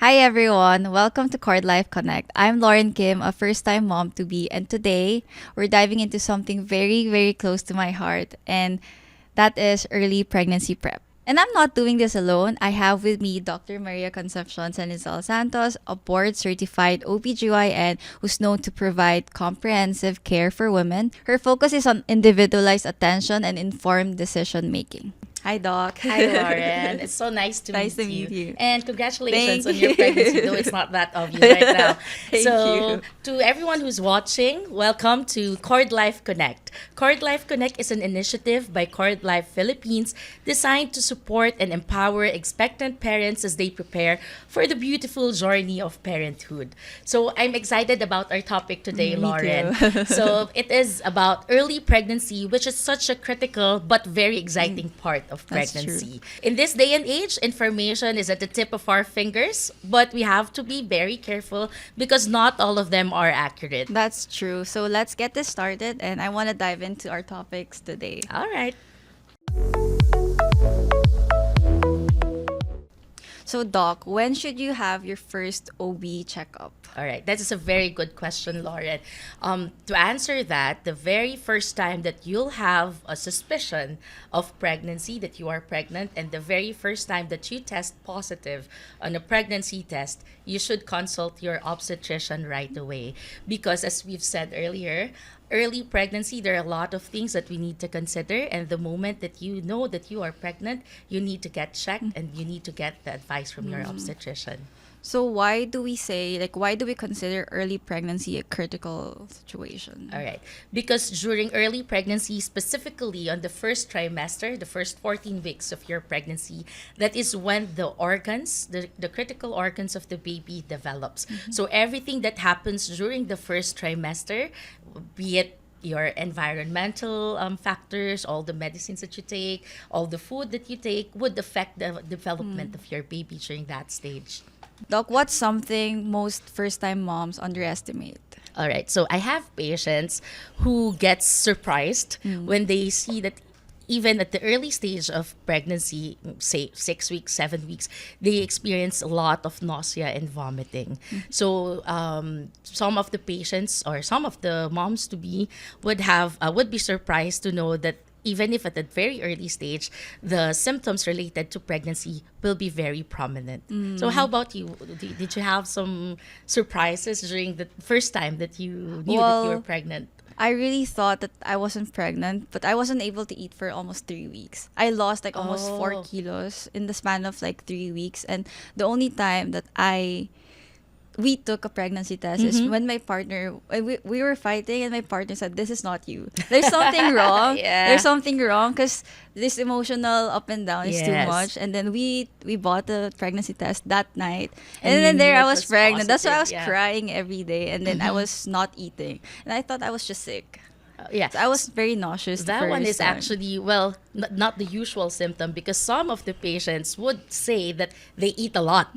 Hi everyone, welcome to Cordlife Connect. I'm Lauren Kim, a first-time mom to be, and today we're diving into something very, very close to my heart, and that is early pregnancy prep. And I'm not doing this alone. I have with me Dr. Maria Concepcion Cenizal-Santos, a board-certified OB-GYN who's known to provide comprehensive care for women. Her focus is on individualized attention and informed decision making. Hi, Doc. Hi, Lauren. It's so nice to Nice to meet meet you. And congratulations Thank on your you. pregnancy, though it's not that obvious right now. Thank so, you. to everyone who's watching, welcome to Cordlife Connect. Cordlife Connect is an initiative by Cordlife Philippines designed to support and empower expectant parents as they prepare for the beautiful journey of parenthood. So, I'm excited about our topic today, Me Lauren. too. So, it is about early pregnancy, which is such a critical but very exciting part of That's pregnancy. In this day and age, information is at the tip of our fingers, but we have to be very careful because not all of them are accurate. That's true. So let's get this started, and I want to dive into our topics today. All right. So, Doc, when should you have your first OB checkup? All right, that is a very good question, Lauren. To answer that, the very first time that you'll have a suspicion of pregnancy, that you are pregnant, and the very first time that you test positive on a pregnancy test, you should consult your obstetrician right away. Because as we've said earlier, early pregnancy, there are a lot of things that we need to consider. And the moment that you know that you are pregnant, you need to get checked and you need to get the advice from your obstetrician. So, why do we consider early pregnancy a critical situation? All right. Because during early pregnancy, specifically on the first trimester, the first 14 weeks of your pregnancy, that is when the organs, the critical organs of the baby develops. So everything that happens during the first trimester, be it your environmental factors, all the medicines that you take, all the food that you take, would affect the development of your baby during that stage. Doc, what's something most first-time moms underestimate? All right. So I have patients who get surprised when they see that even at the early stage of pregnancy, say 6 weeks, 7 weeks, they experience a lot of nausea and vomiting. So some of the patients or some of the moms to be would be surprised to know that even if at a very early stage, the symptoms related to pregnancy will be very prominent. So how about you? Did you have some surprises during the first time that you knew that you were pregnant? I really thought that I wasn't pregnant, but I wasn't able to eat for almost 3 weeks. I lost like almost 4 kilos in the span of like 3 weeks. And the only time that we took a pregnancy test is when my partner, we were fighting and my partner said, "This is not you. There's something wrong. Yeah. There's something wrong because this emotional up and down is too Yes. much." And then we bought the pregnancy test that night. And And you then there knew I it was was pregnant. That's why I was positive, yeah. crying every day. And then I was not eating. And I thought I was just sick. Yeah. So I was very nauseous. the That one first is time. actually, well, not the usual symptom because some of the patients would say that they eat a lot.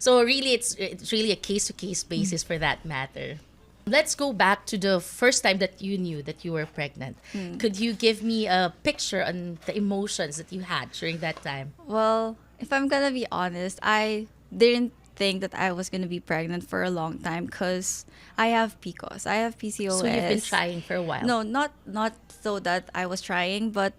So really, it's really a case-to-case basis for that matter. Let's go back to the first time that you knew that you were pregnant. Could you give me a picture on the emotions that you had during that time? Well, if I'm gonna be honest, I didn't think that I was gonna be pregnant for a long time because I have PCOS. I have PCOS. So you've been trying for a while. No, not so that I was trying, but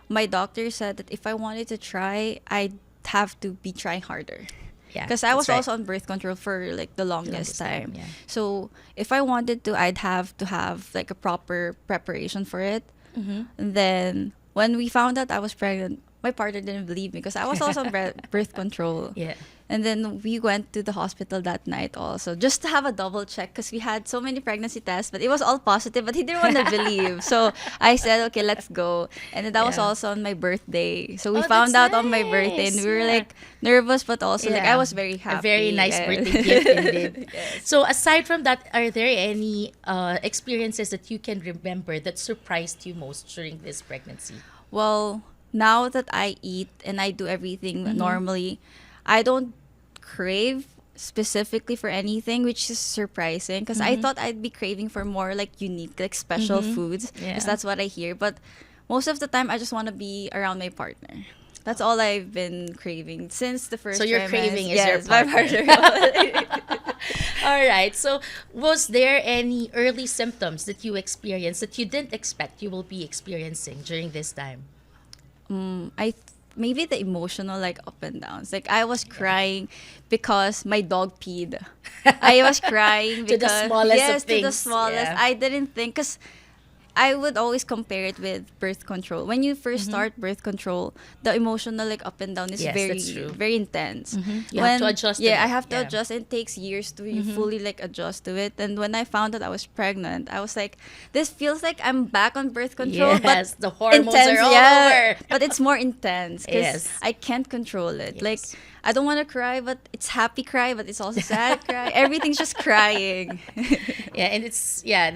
my doctor said that if I wanted to try, I'd have to be trying harder. Yeah, Because I that's was right. also on birth control for like the longest time. yeah. So if I wanted to, I'd have to have like a proper preparation for it. And then when we found out I was pregnant, my partner didn't believe me because I was also on birth control. Yeah. And then we went to the hospital that night also just to have a double check because we had so many pregnancy tests, but it was all positive, but he didn't want to believe. So I said, okay, let's go. And then that was Yeah. also on my birthday. So we Oh, found that's out on my birthday and nice. we were Yeah. like nervous, but also like I Yeah. was very happy. A very nice and- birthday gift indeed. So aside from that, are there any experiences that you can remember that surprised you most during this pregnancy? Well, now that I eat and I do everything normally, I don't crave specifically for anything, which is surprising because I thought I'd be craving for more like unique, like special foods because Yeah. that's what I hear. But most of the time, I just want to be around my partner. That's all I've been craving since the first So your trimester. craving is Yes, your my partner. partner. All right. So, was there any early symptoms that you experienced that you didn't expect you will be experiencing during this time? Maybe the emotional like up and downs. Like I was crying because my dog peed. I was crying To the because smallest of yes, to the things. smallest. Yeah. I didn't think because I would always compare it with birth control. When you first start birth control, the emotional like up and down is Yes, very that's true. very intense. You have to adjust to Yeah, I that. have to Yeah. adjust. It takes years to fully like adjust to it. And when I found out I was pregnant, I was like, this feels like I'm back on birth control, Yes, but the hormones intense, are all yeah. over. But it's more intense because Yes. I can't control it. Like Yes. I don't want to cry, but it's happy cry, but it's also sad cry. Everything's just crying. Yeah, and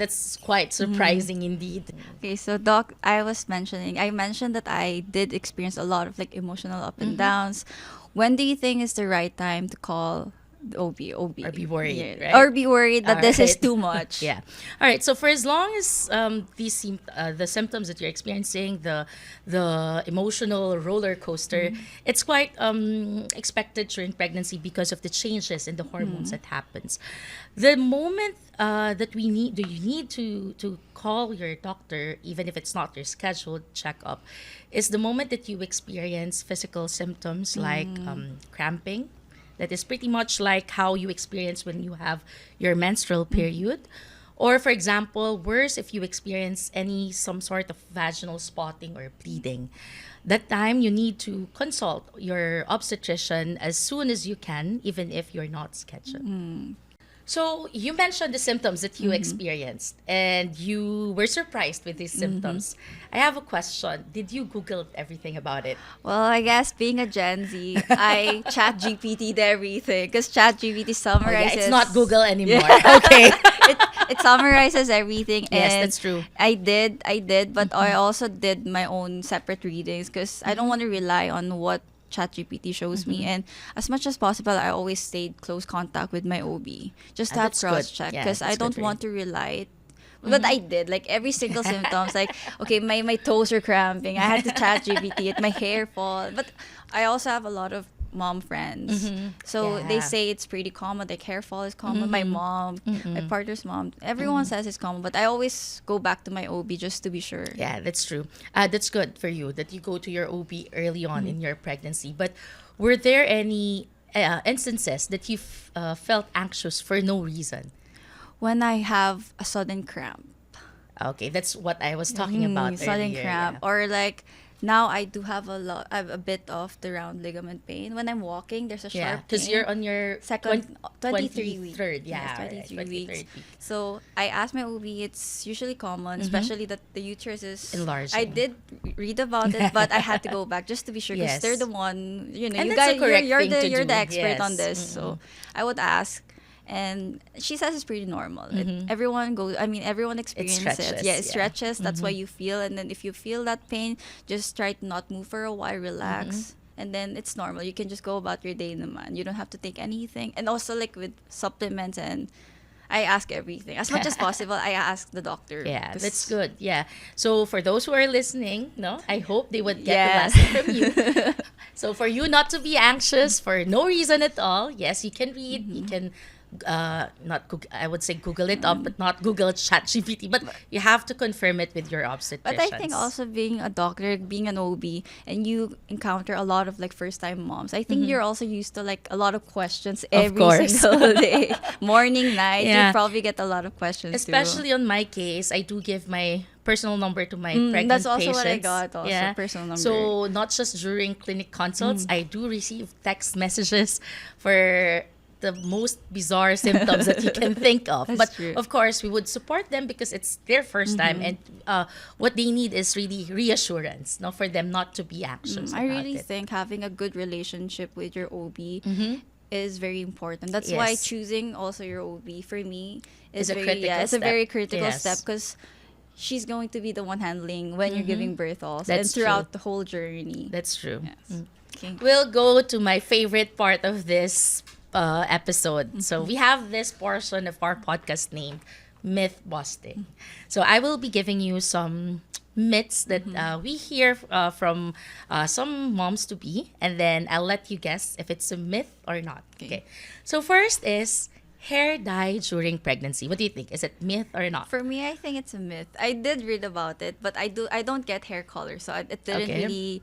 that's quite surprising indeed. Okay, so Doc, I mentioned that I did experience a lot of like emotional up and downs. When do you think is the right time to call the OB? Or be worried, Yeah. right? Or be worried that All this is right. too much. Yeah. All right. So for as long as the symptoms that you're experiencing, the emotional roller coaster, it's quite expected during pregnancy because of the changes in the hormones that happens. The moment that you need to call your doctor, even if it's not your scheduled checkup, is the moment that you experience physical symptoms like cramping. That is pretty much like how you experience when you have your menstrual period. Or for example, worse if you experience some sort of vaginal spotting or bleeding. That time you need to consult your obstetrician as soon as you can, even if you're not scheduled. So you mentioned the symptoms that you experienced and you were surprised with these symptoms. I have a question. Did you Google everything about it? Well, I guess being a Gen Z, I chat GPT'd everything because chat GPT Oh, yeah, summarizes. it's not Google anymore. Yeah. Okay. It summarizes everything. Yes, And that's true. I did, but I also did my own separate readings because I don't want to rely on what ChatGPT shows me. And as much as possible, I always stayed close contact with my OB just to have That's good. cross check Yeah, because I that's good don't for want to rely. But I did like every single symptoms. Like okay, my toes are cramping. I had to chat GPT it. My hair fall. But I also have a lot of mom friends, so they Yeah. say it's pretty common. Like hair fall is common. My mom, my partner's mom, everyone says it's common. But I always go back to my OB just to be sure. Yeah, that's true. That's good for you that you go to your OB early on in your pregnancy. But were there any instances that you felt anxious for no reason? When I have a sudden cramp. Okay, that's what I was talking about Sudden earlier. cramp, Yeah. or like now I do have I have a bit of the round ligament pain when I'm walking. There's a Yeah, sharp because pain. you're on your Second 23 week. 23rd. Yeah, Yes, right, 23 23rd weeks. week. So I asked my OB. It's usually common, especially that the uterus is Enlarging. I did read about it, but I had to go back just to be sure because Yes. they're the one. You know, And you that's the guys, correct you're thing the to you're do. the expert on Yes. this. So I would ask. And she says it's pretty normal. Everyone goes. I mean, everyone experiences it. stretches, Yeah, it yeah. stretches. That's why you feel. And then if you feel that pain, just try to not move for a while. Relax. And then it's normal. You can just go about your day naman. You don't have to take anything. And also like with supplements and I ask everything. As much as possible, I ask the doctor. Yeah, 'Cause- that's good. Yeah. So for those who are listening, no, I hope they would get Yes. the lesson from you. So for you not to be anxious for no reason at all, yes, you can read, you can not Google, I would say Google it up, but not Google ChatGPT. But you have to confirm it with your obstetrician. But I think also being a doctor, being an OB, and you encounter a lot of like first time moms. I think you're also used to like a lot of questions every course. single day, morning, night. Yeah. You probably get a lot of questions especially on my case, I do give my personal number to my pregnant that's also patients. what I got also, personal number. So not just during clinic consults, I do receive text messages for the most bizarre symptoms that you can think of. That's But true. of course, we would support them because it's their first time, and what they need is really reassurance, no, for them not to be anxious. I about really it. think having a good relationship with your OB is very important. That's why Yes. choosing also your OB for me Is is a very, critical it's a step. very critical Yes. step because she's going to be the one handling when you're giving birth also and That's throughout true. the whole journey. That's true. Yes. Okay. We'll go to my favorite part of this episode. So we have this portion of our podcast named Myth Busting. So I will be giving you some myths that we hear from some moms to be, and then I'll let you guess if it's a myth or not. Okay. So first is hair dye during pregnancy. What do you think? Is it myth or not? For me, I think it's a myth. I did read about it, but I don't get hair color, so it didn't Okay. really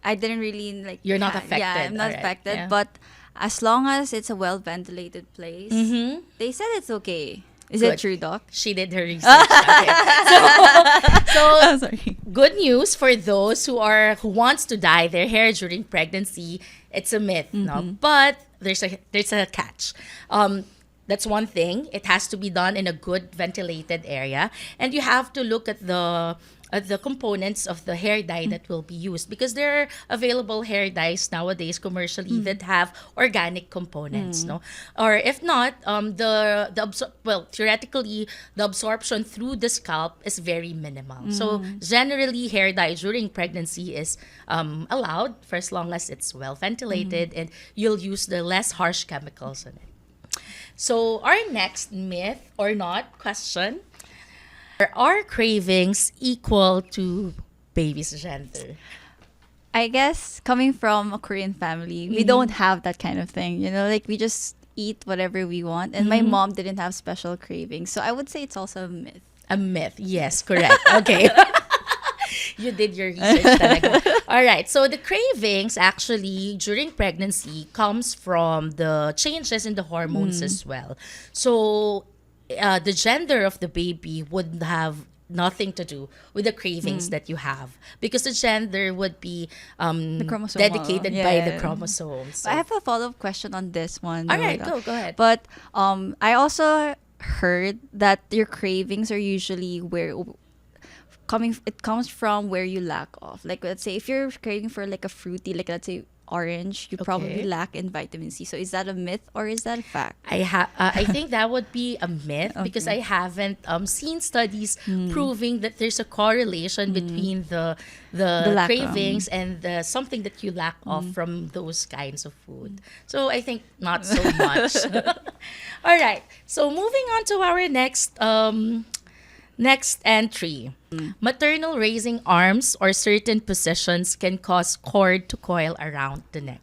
I didn't really like. You're not Yeah, affected. I'm not Alright, affected. yeah. But as long as it's a well ventilated place, they said it's okay. Is Good. it true, Doc? She did her research. Okay. So I'm sorry. good news for those who wants to dye their hair during pregnancy. It's a myth, no? But there's a catch. That's one thing. It has to be done in a good ventilated area, and you have to look at the components of the hair dye that will be used, because there are available hair dyes nowadays commercially that have organic components, no? Or if not, theoretically the absorption through the scalp is very minimal. So generally, hair dye during pregnancy is allowed for as long as it's well ventilated and you'll use the less harsh chemicals in it. So our next myth or not question: are cravings equal to baby's gender? I guess coming from a Korean family, we don't have that kind of thing. You know, like we just eat whatever we want. And my mom didn't have special cravings. So I would say it's also a myth. A myth. Yes, correct. Okay. You did your research talaga. All right. So the cravings actually during pregnancy comes from the changes in the hormones as well. So the gender of the baby would have nothing to do with the cravings that you have, because the gender would be The chromosomal. dedicated by the Yeah. chromosomes. So- I have a follow-up question on this one. all though, right, Doc. go ahead. But I also heard that your cravings are usually it comes from where you lack of. Like, let's say if you're craving for like a fruity, like let's say orange, you probably Okay. lack in vitamin C. So is that a myth or is that a fact? I think that would be a myth, because I haven't seen studies proving that there's a correlation between the lack, cravings and the something that you lack of from those kinds of food. So I think not so much. All right. So moving on to our next entry. Maternal raising arms or certain positions can cause cord to coil around the neck.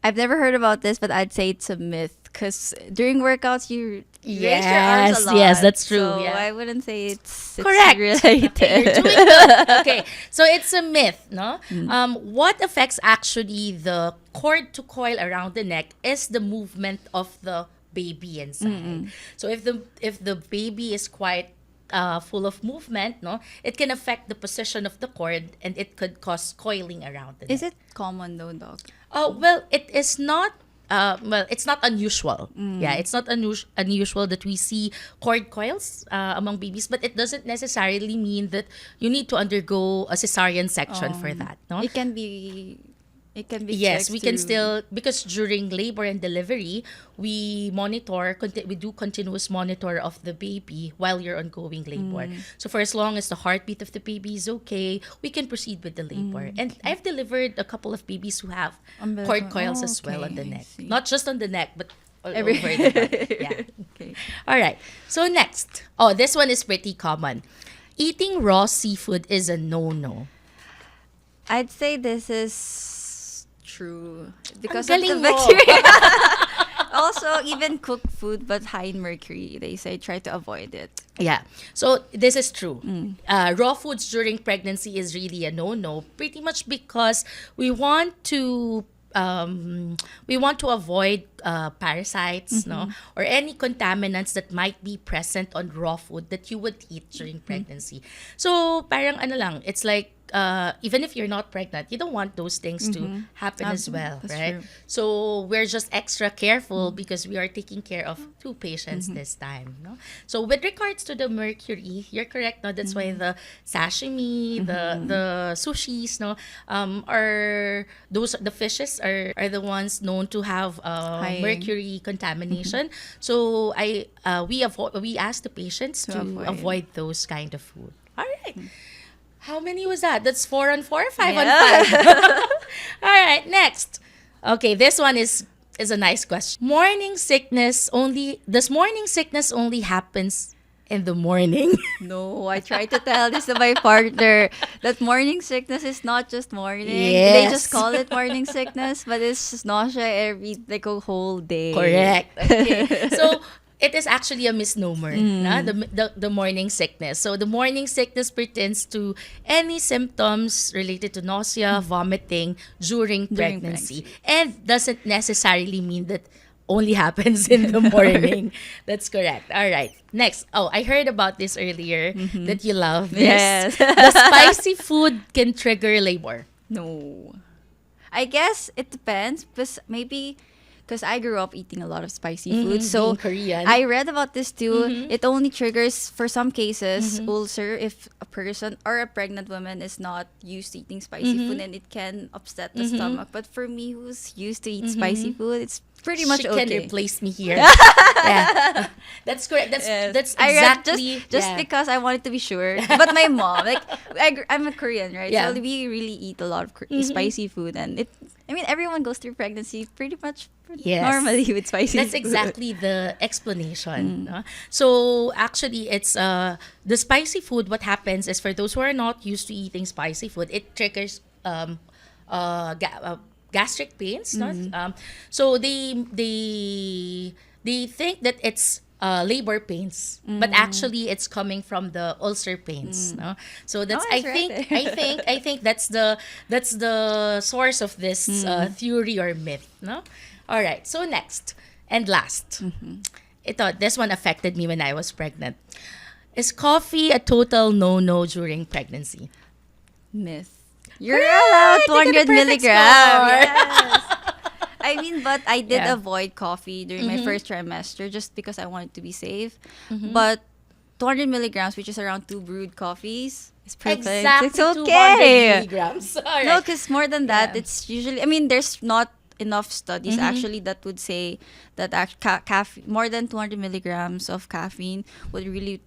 I've never heard about this, but I'd say it's a myth because during workouts you raise your Yes, arms a lot. yes, that's true, So yeah. I wouldn't say it's Correct. related. You're doing good. Okay, so it's a myth, no? What affects actually the cord to coil around the neck is the movement of the baby inside. So if the baby is quite full of movement, no, it can affect the position of the cord and it could cause coiling around the neck. Is it common though, Doc? Oh, well, it is not. It's not unusual. Yeah, it's not unusual that we see cord coils among babies, but it doesn't necessarily mean that you need to undergo a cesarean section for that. No, It can be. yes, fixed we can through- still, because during labor and delivery, we do continuous monitor of the baby while you're ongoing labor. So for as long as the heartbeat of the baby is okay, we can proceed with the labor. And I've delivered a couple of babies who have Umbilical- cord coils as well on the okay, I neck, see. not just on the neck, but all Every- over the body. Yeah. Okay. All right. So next, this one is pretty common. Eating raw seafood is a no-no. I'd say this is true because of Ang the galing mo. bacteria. Also, even cooked food but high in mercury, they say try to avoid it. Yeah. So this is true. Raw foods during pregnancy is really a no-no, pretty much because we want to avoid parasites, no, or any contaminants that might be present on raw food that you would eat during pregnancy. So parang ano lang, it's like even if you're not pregnant, you don't want those things to happen as well, That's right? true. So we're just extra careful because we are taking care of two patients this time, no? So with regards to the mercury, you're correct, no? That's why the sashimi, the sushis, no, the fishes are the ones known to have High. mercury contamination. So we ask the patients to To avoid those kind of food. All right. How many was that? That's 4 on 4, 5 Yeah. on 5. All right, next. Okay, this one is a nice question. Does morning sickness only happens in the morning. No, I try to tell this to my partner that morning sickness is not just morning. They just Yes. call it morning sickness, but it's just nausea every like a whole day. Correct. Okay. So it is actually a misnomer, na? The morning sickness. So the morning sickness pertains to any symptoms related to nausea, vomiting during During pregnancy, pregnancy. and doesn't necessarily mean that only happens in the morning. That's correct. All right. Next. Oh, I heard about this earlier that you love this. Yes. The spicy food can trigger labor. No. I guess it depends, but maybe because I grew up eating a lot of spicy food. So being Korean. I read about this too. It only triggers, for some cases, ulcer if a person or a pregnant woman is not used to eating spicy food, and it can upset the stomach. But for me, who's used to eat spicy food, it's pretty much She okay. can replace me here. Yeah. That's correct. That's Yes. that's I read exactly just yeah. because I wanted to be sure. But my mom, like I'm a Korean, right? Yeah. So we really eat a lot of spicy food, and it. I mean, everyone goes through pregnancy pretty much Yes. normally with spicy That's food. exactly the explanation. No? So actually, it's the spicy food. What happens is for those who are not used to eating spicy food, it triggers gastric pains. No? So they think that it's labor pains, but actually it's coming from the ulcer pains. No? So that's Oh, that's right. I think that's the source of this theory or myth. No. All right. So next and last, this one affected me when I was pregnant. Is coffee a total no-no during pregnancy? Myth. You're allowed Correct! You got a 200 perfect milligrams. score. Yes. I mean, but I did Yeah. avoid coffee during my first trimester just because I wanted to be safe. But 200 milligrams, which is around 2 brewed coffees, is perfect. Exactly It's 200 okay. milligrams. All right. No, because more than that, Yeah. it's usually, I mean, there's not enough studies actually that would say that more than 200 milligrams of caffeine would really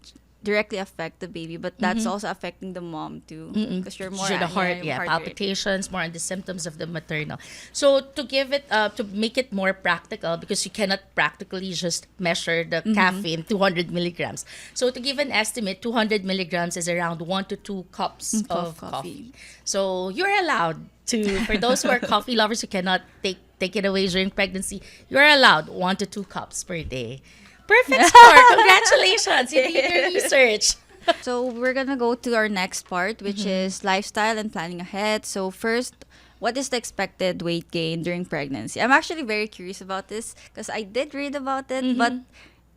directly affect the baby, but that's also affecting the mom too, because you're more Sure, the heart, heart rate. palpitations, more on the symptoms of the maternal. So to give it, to make it more practical, because you cannot practically just measure the caffeine, 200 milligrams. So to give an estimate, 200 milligrams is around 1 to 2 cups of coffee. So you're allowed to, for those who are coffee lovers who cannot take it away during pregnancy, you're allowed 1 to 2 cups per day. Perfect score. Congratulations. You did your research. So we're gonna go to our next part, which is lifestyle and planning ahead. So first, what is the expected weight gain during pregnancy? I'm actually very curious about this because I did read about it, but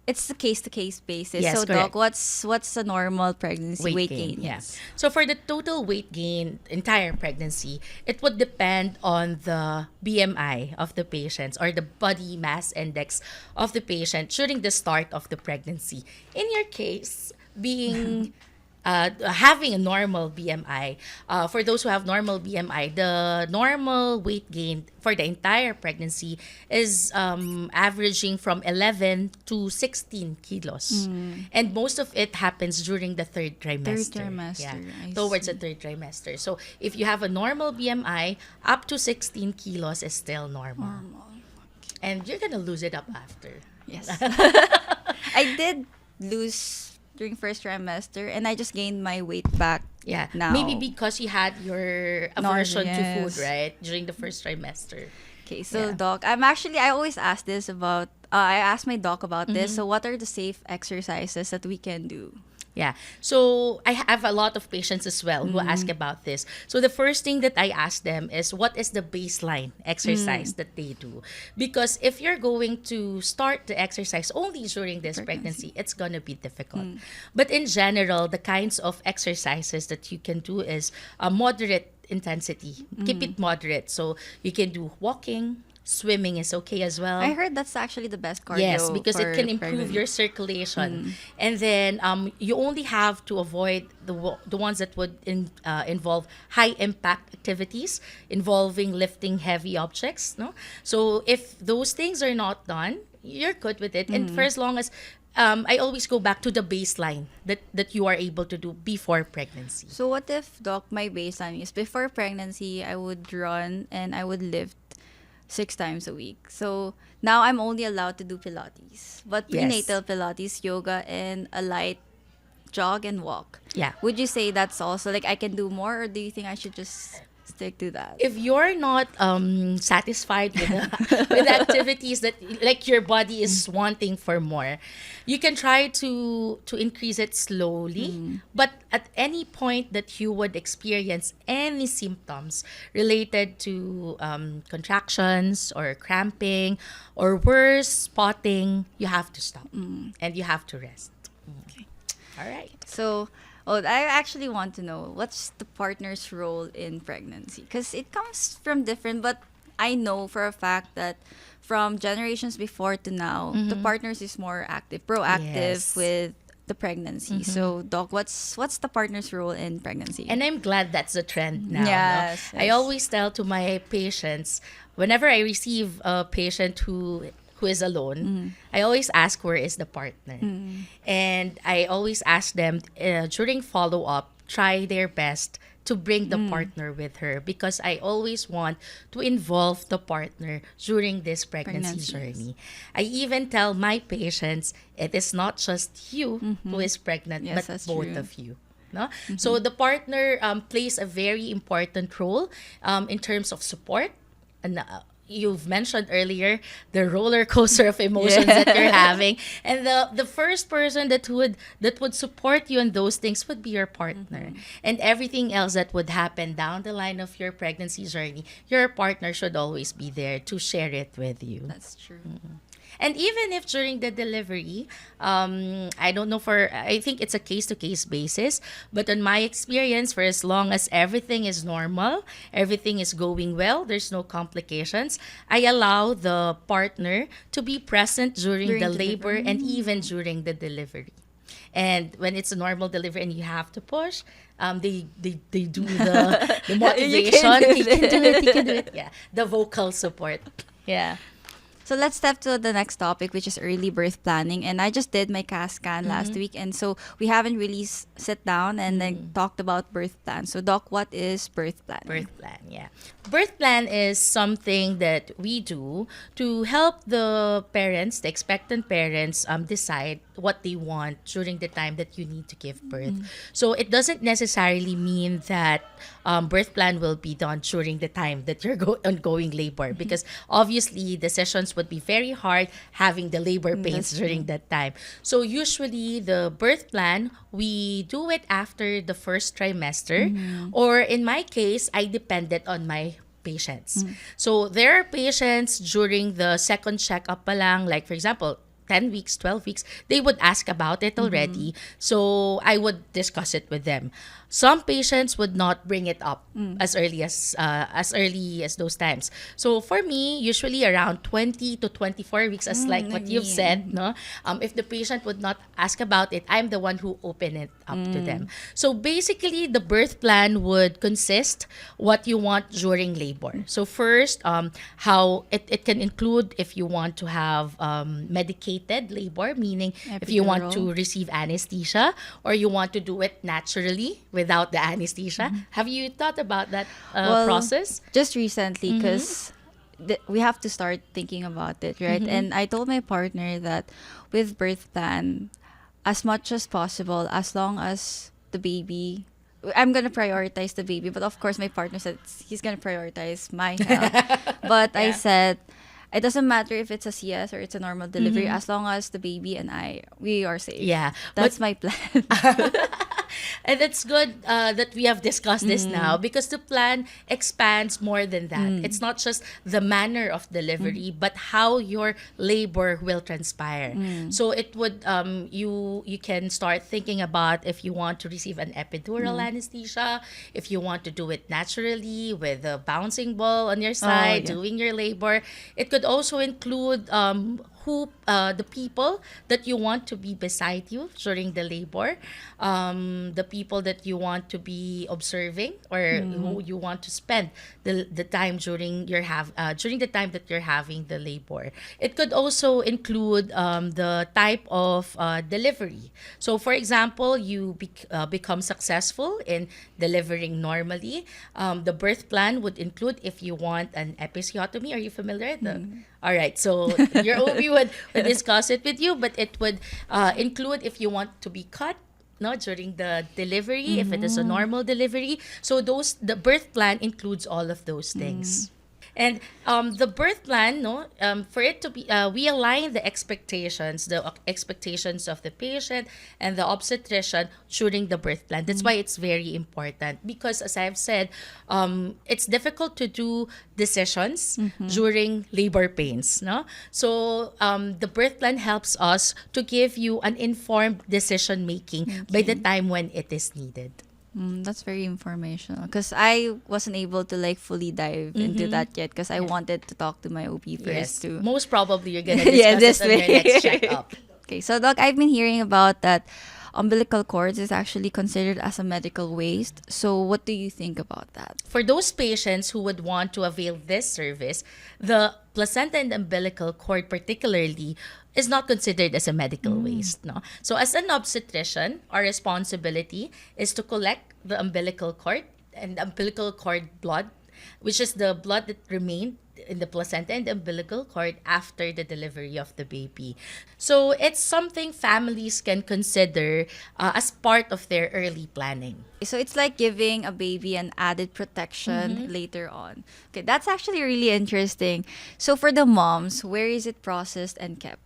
it's a case-to-case basis. Yes, So correct. Doc, what's a normal pregnancy weight gain? Yeah. So for the total weight gain, entire pregnancy, it would depend on the BMI of the patients or the body mass index of the patient during the start of the pregnancy. In your case, being having a normal BMI, for those who have normal BMI, the normal weight gain for the entire pregnancy is averaging from 11 to 16 kilos. And most of it happens during the third trimester. I Towards see. the third trimester. So if you have a normal BMI, up to 16 kilos is still normal. And you're going to lose it up after. Yes. I did lose during first trimester, and I just gained my weight back. Yeah. Now. Maybe because you had your aversion to Yes. food, right? During the first trimester. Okay, so Yeah. Doc, I always ask this about, I asked my doc about this. So what are the safe exercises that we can do? Yeah. So I have a lot of patients as well who ask about this. So the first thing that I ask them is what is the baseline exercise that they do? Because if you're going to start the exercise only during this pregnancy, it's going to be difficult. But in general, the kinds of exercises that you can do is a moderate intensity. Keep it moderate. So you can do walking. Swimming is okay as well. I heard that's actually the best cardio. Yes, because it for can improve pregnant. your circulation. And then you only have to avoid the ones that would involve high impact activities involving lifting heavy objects. No, so if those things are not done, you're good with it. And for as long as I always go back to the baseline that you are able to do before pregnancy. So what if, Doc, my baseline is before pregnancy, I would run and I would lift 6 times a week. So now I'm only allowed to do Pilates. But Yes. prenatal Pilates, yoga, and a light jog and walk. Yeah. Would you say that's also like I can do more, or do you think I should just stick to that? If you're not satisfied with with activities that like your body is wanting for more, you can try to increase it slowly. But at any point that you would experience any symptoms related to contractions or cramping or worse, spotting, you have to stop and you have to rest. Okay. All right. So, I actually want to know what's the partner's role in pregnancy, because it comes from different, but I know for a fact that from generations before to now, the partners is more active, proactive Yes. with the pregnancy. So, Doc, what's the partner's role in pregnancy? And I'm glad that's the trend now. Yes, No? I yes. always tell to my patients, whenever I receive a patient who is alone, I always ask where is the partner. And I always ask them during follow-up, try their best to bring the partner with her, because I always want to involve the partner during this pregnancy Pregnancies. journey. I even tell my patients, it is not just you who is pregnant, Yes, but that's both true. of you. No? So the partner plays a very important role in terms of support. And you've mentioned earlier the roller coaster of emotions that you're having, and the first person that would support you in those things would be your partner. And everything else that would happen down the line of your pregnancy journey, your partner should always be there to share it with you. That's true. And even if during the delivery, I don't know I think it's a case to case basis, but on my experience, for as long as everything is normal, everything is going well, there's no complications, I allow the partner to be present during During the delivery. labor and even during the delivery. And when it's a normal delivery and you have to push, they do the motivation. do He can do it. He it. can do it. Yeah, the vocal support. Yeah. So let's step to the next topic, which is early birth planning. And I just did my CAS scan last week, and so we haven't really sit down and then talked about birth plan. So, Doc, what is birth plan? Birth plan, yeah. Birth plan is something that we do to help the parents, the expectant parents, decide what they want during the time that you need to give birth. So it doesn't necessarily mean that birth plan will be done during the time that you're ongoing labor, because obviously the sessions would be very hard having the labor pains during that time. So usually the birth plan, we do it after the first trimester, or in my case, I depended on my patients. So there are patients during the second checkup pa lang, like for example, 10 weeks, 12 weeks, they would ask about it already. So I would discuss it with them. Some patients would not bring it up as early as those times. So for me, usually around 20 to 24 weeks, as like what you've said, no? If the patient would not ask about it, I'm the one who open it up to them. So basically, the birth plan would consist what you want during labor. So first, how it can include if you want to have medicated labor, meaning if you want to Epidural. receive anesthesia, or you want to do it naturally without the anesthesia. Have you thought about that Well, process? Just recently, because we have to start thinking about it, right? And I told my partner that with birth plan, as much as possible, as long as the baby, I'm gonna prioritize the baby, but of course my partner said he's gonna prioritize my health. But I said it doesn't matter if it's a CS or it's a normal delivery, as long as the baby and we are safe. Yeah, That's my plan. and it's good that we have discussed this now, because the plan expands more than that. It's not just the manner of delivery, but how your labor will transpire. So it would you can start thinking about if you want to receive an epidural anesthesia, if you want to do it naturally with a bouncing ball on your side, yeah. doing your labor. It could also include the people that you want to be beside you during the labor, the people that you want to be observing, or who you want to spend the time during during the time that you're having the labor. It could also include the type of delivery. So for example, you become successful in delivering normally. The birth plan would include if you want an episiotomy. Are you familiar? All right, so your OB would discuss it with you, but it would include if you want to be cut no, during the delivery, if it is a normal delivery. So the birth plan includes all of those things. And the birth plan, no, for it to be, we align the expectations of the patient and the obstetrician during the birth plan. That's why it's very important because, as I've said, it's difficult to do decisions during labor pains, no. So the birth plan helps us to give you an informed decision making by the time when it is needed. That's very informational because I wasn't able to like fully dive into that yet because I wanted to talk to my OB first Yes, too. most probably you're gonna discuss Yeah, this it on your way. next checkup. Okay, so Doc, I've been hearing about that umbilical cords is actually considered as a medical waste. So what do you think about that? For those patients who would want to avail this service, the placenta and umbilical cord particularly is not considered as a medical waste. No. So as an obstetrician, our responsibility is to collect the umbilical cord and umbilical cord blood, which is the blood that remained in the placenta and umbilical cord after the delivery of the baby. So it's something families can consider as part of their early planning. So it's like giving a baby an added protection later on. Okay, that's actually really interesting. So for the moms, where is it processed and kept?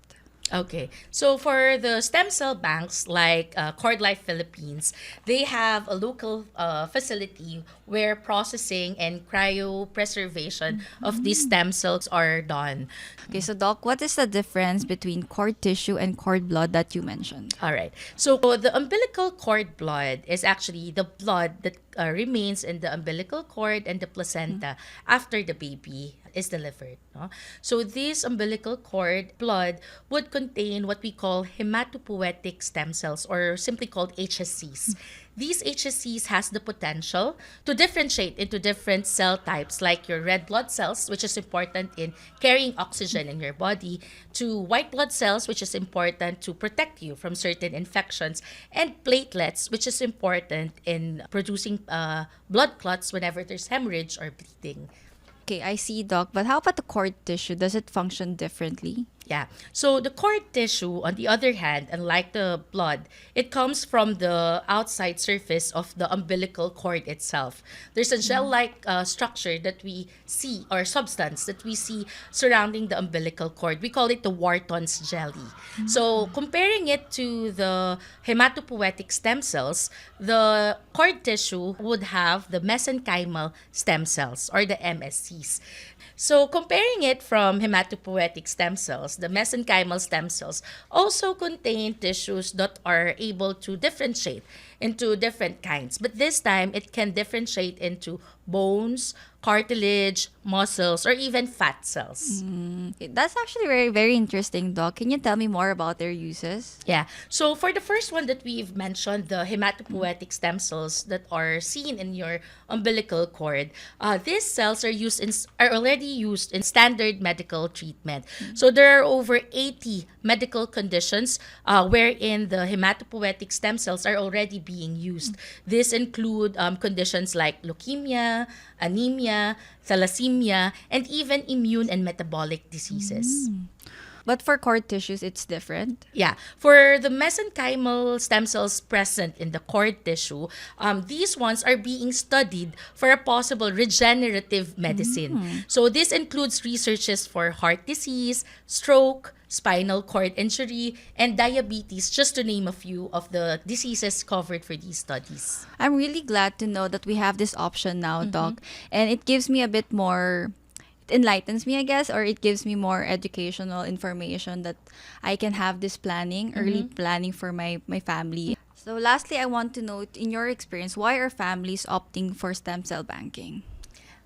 Okay, so for the stem cell banks like Cordlife Philippines, they have a local facility where processing and cryopreservation of these stem cells are done. Okay, so Doc, what is the difference between cord tissue and cord blood that you mentioned? All right. So the umbilical cord blood is actually the blood that remains in the umbilical cord and the placenta after the baby is delivered. No? So this umbilical cord blood would contain what we call hematopoietic stem cells, or simply called HSCs. These HSCs has the potential to differentiate into different cell types like your red blood cells, which is important in carrying oxygen in your body, to white blood cells, which is important to protect you from certain infections, and platelets, which is important in producing blood clots whenever there's hemorrhage or bleeding. Okay, I see, Doc. But how about the cord tissue? Does it function differently? Yeah. So the cord tissue, on the other hand, unlike the blood, it comes from the outside surface of the umbilical cord itself. There's a gel-like structure that we see, or substance that we see surrounding the umbilical cord. We call it the Wharton's jelly. So comparing it to the hematopoietic stem cells, the cord tissue would have the mesenchymal stem cells, or the MSCs. So comparing it from hematopoietic stem cells, the mesenchymal stem cells also contain tissues that are able to differentiate into different kinds. But this time, it can differentiate into bones, cartilage, muscles, or even fat cells. Okay, that's actually very, very interesting, Doc. Can you tell me more about their uses? Yeah. So for the first one that we've mentioned, the hematopoietic stem cells that are seen in your umbilical cord, these cells are already used in standard medical treatment. So there are over 80 medical conditions wherein the hematopoietic stem cells are already being used. These include conditions like leukemia, anemia, thalassemia, and even immune and metabolic diseases. But for cord tissues, it's different. Yeah, for the mesenchymal stem cells present in the cord tissue, these ones are being studied for a possible regenerative medicine. So this includes researches for heart disease, stroke, spinal cord injury, and diabetes, just to name a few of the diseases covered for these studies. I'm really glad to know that we have this option now, Doc. And it gives me a bit more, it enlightens me, I guess, or it gives me more educational information that I can have this planning, early planning for my family. So lastly, I want to know, in your experience, why are families opting for stem cell banking?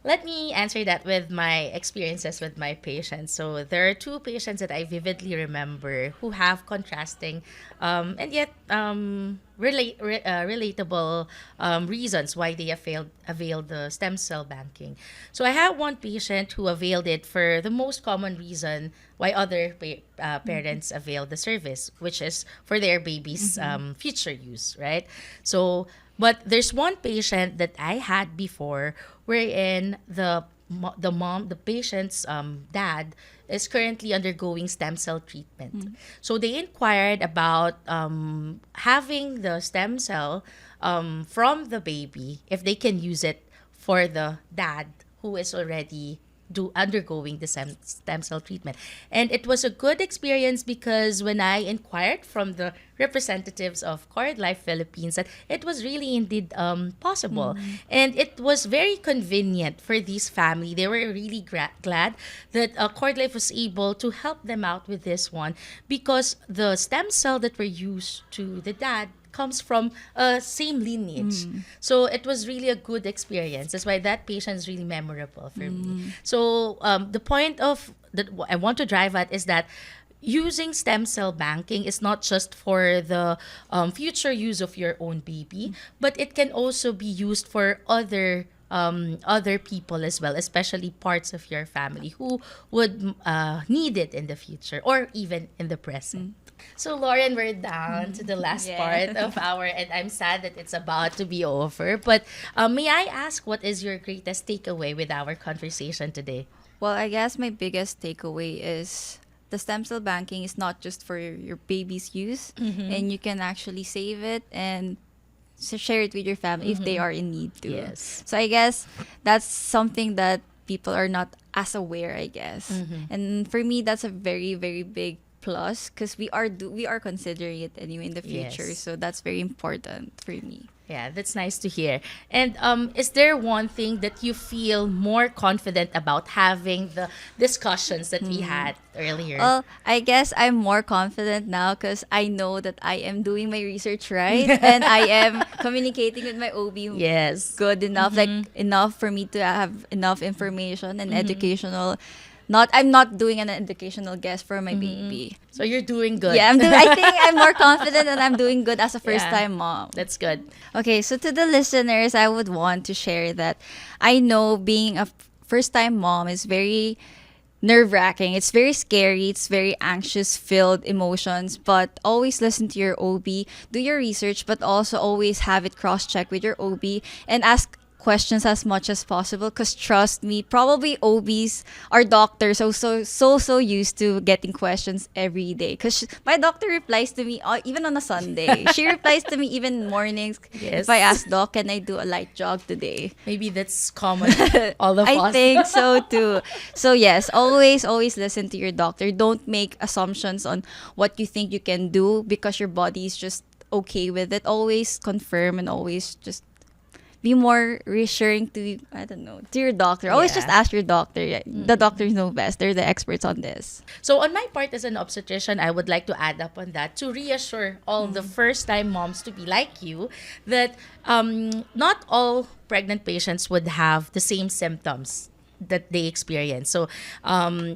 Let me answer that with my experiences with my patients. So there are two patients that I vividly remember who have contrasting and yet relatable reasons why they availed the stem cell banking. So I have one patient who availed it for the most common reason why other parents avail the service, which is for their baby's future use, right? So, but there's one patient that I had before wherein the the patient's dad is currently undergoing stem cell treatment. So they inquired about having the stem cell from the baby, if they can use it for the dad who is already undergoing the stem cell treatment. And it was a good experience because when I inquired from the representatives of Cordlife Philippines, that it was really indeed possible. And it was very convenient for this family. They were really glad that Cordlife was able to help them out with this one, because the stem cell that were used to the dad comes from same lineage. So it was really a good experience. That's why that patient is really memorable for me. So the point of that I want to drive at is that using stem cell banking is not just for the future use of your own baby, but it can also be used for other people as well, especially parts of your family who would need it in the future or even in the present. So Lauren, we're down to the last part of and I'm sad that it's about to be over. But may I ask, what is your greatest takeaway with our conversation today? Well, I guess my biggest takeaway is the stem cell banking is not just for your baby's use, and you can actually save it and share it with your family if they are in need too. Yes. So I guess that's something that people are not as aware, I guess. And for me, that's a very, very big plus, because we are considering it anyway in the future. Yes. So that's very important for me. Yeah, that's nice to hear. And is there one thing that you feel more confident about having the discussions that we had earlier? Well, I guess I'm more confident now because I know that I am doing my research right and I am communicating with my OB Yes. good enough, like enough for me to have enough information and educational. I'm not doing an educational guest for my baby. So you're doing good. Yeah, I think I'm more confident and I'm doing good as a first-time mom. That's good. Okay, so to the listeners, I would want to share that I know being a first-time mom is very nerve-wracking. It's very scary. It's very anxious-filled emotions. But always listen to your OB. Do your research, but also always have it cross-checked with your OB and ask questions as much as possible, because trust me, probably OBs are doctors so used to getting questions every day, because my doctor replies to me even on a Sunday. She replies to me even mornings. Yes. If I ask, doc, can I do a light jog today? Maybe that's common. All of us. I think so too. So yes, always listen to your doctor. Don't make assumptions on what you think you can do because your body is just okay with it. Always confirm and always just be more reassuring to, I don't know, to your doctor. Always just ask your doctor. The doctors know best. They're the experts on this. So on my part as an obstetrician, I would like to add up on that to reassure all the first-time moms to be like you that not all pregnant patients would have the same symptoms that they experience. So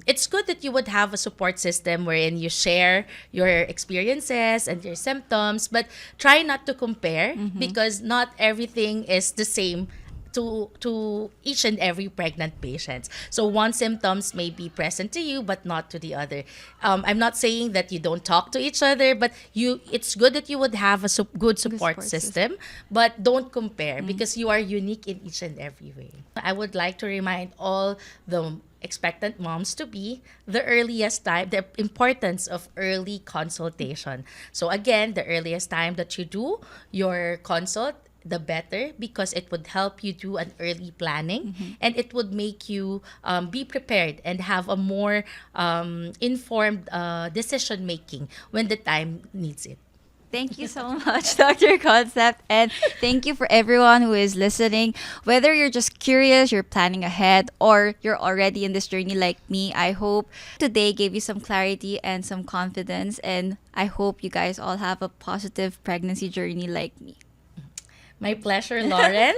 it's good that you would have a support system wherein you share your experiences and your symptoms, but try not to compare because not everything is the same to each and every pregnant patient. So one symptoms may be present to you but not to the other. I'm not saying that you don't talk to each other, but it's good that you would have a good support system, but don't compare because you are unique in each and every way. I would like to remind all the expectant moms to be the importance of early consultation. So again, the earliest time that you do your consult, the better, because it would help you do an early planning and it would make you be prepared and have a more informed decision making when the time needs it. Thank you so much, Dr. Concep. And thank you for everyone who is listening. Whether you're just curious, you're planning ahead, or you're already in this journey like me, I hope today gave you some clarity and some confidence. And I hope you guys all have a positive pregnancy journey like me. My pleasure, Lauren.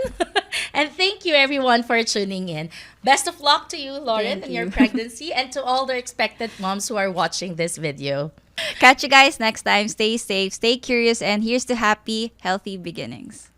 And thank you, everyone, for tuning in. Best of luck to you, Lauren, in your pregnancy, and to all the expectant moms who are watching this video. Catch you guys next time. Stay safe, stay curious, and here's to happy, healthy beginnings.